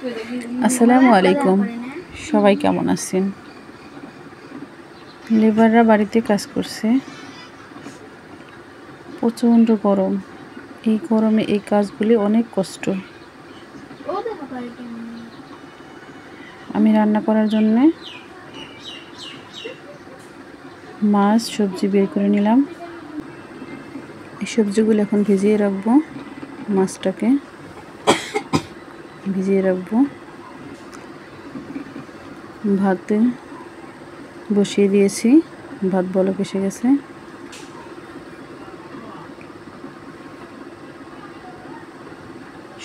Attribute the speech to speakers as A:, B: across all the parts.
A: আসসালামু আলাইকুম, সবাই কেমন আছেন? লেবাররা বাড়িতে কাজ করছে, প্রচণ্ড গরম। এই গরমে এই কাজগুলি অনেক কষ্ট। আমি রান্না করার জন্য মাছ সবজি বের করে নিলাম। এই সবজিগুলো এখন ভিজিয়ে রাখবো, মাছটাকে ভিজিয়ে রাখবো। ভাতে বসিয়ে দিয়েছি, ভাত বলক এসে গেছে।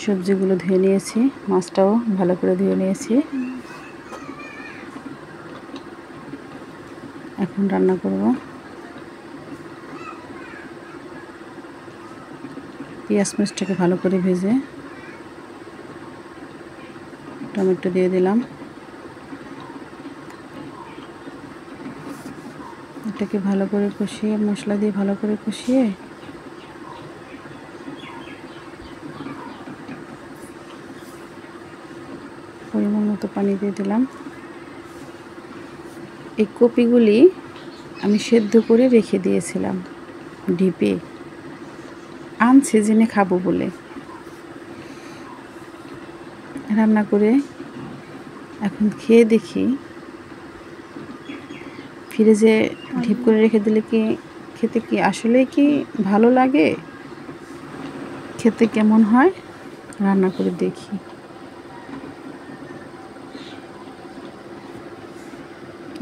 A: সবজিগুলো ধুয়ে নিয়েছি, মাছটাও ভালো করে ধুয়ে নিয়েছি। এখন রান্না করব। পেঁয়াজ মরিচটাকে ভালো করে ভেজে টমেটো দিয়ে দিলাম। এটাকে ভালো করে কষিয়ে, মশলা দিয়ে ভালো করে কষিয়ে পরিমাণ মতো পানি দিয়ে দিলাম। এই কপিগুলি আমি সেদ্ধ করে রেখে দিয়েছিলাম ডিপে, আনসিজনে খাবো বলে। রান্না করে এখন খেয়ে দেখি, ফ্রিজে ঢিপ করে রেখে দিলে কি খেতে কি আসলে কি ভালো লাগে, খেতে কেমন হয় রান্না করে দেখি।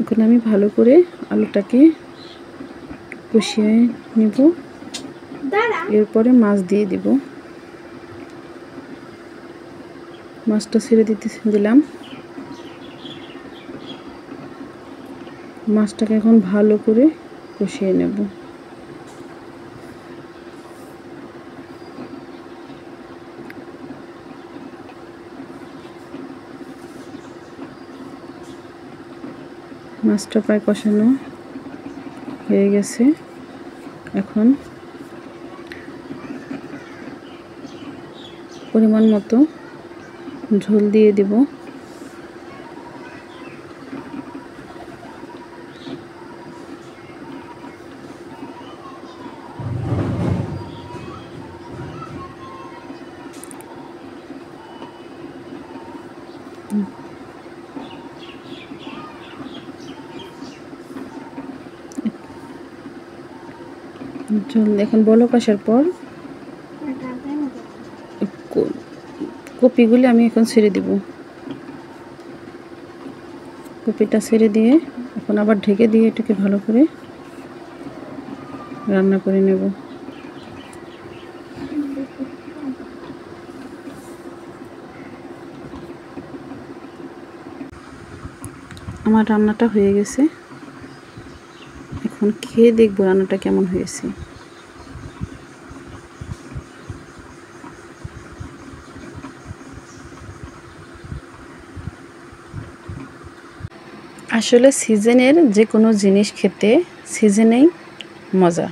A: এখন আমি ভালো করে আলুটাকে কষিয়ে নেব, এরপরে মাছ দিয়ে দিব। মাছটা ছেড়ে দিলাম। মাছটাকে এখন ভালো করে কষিয়ে নেব। মাছটা প্রায় কষানো হয়ে গেছে। এখন পরিমাণ মতো ঝোল দিয়ে দেব। ঝোল এখন বলক আসার পর কপিগুলি আমি এখন ছেড়ে দিব। কপিটা ছেড়ে দিয়ে এখন আবার ঢেকে দিয়ে এটাকে ভালো করে রান্না করে নেব। আমার রান্নাটা হয়ে গেছে, এখন খেয়ে দেখবো রান্নাটা কেমন হয়েছে। আসলে সিজনের যে কোনো জিনিস খেতে সিজনেই মজা।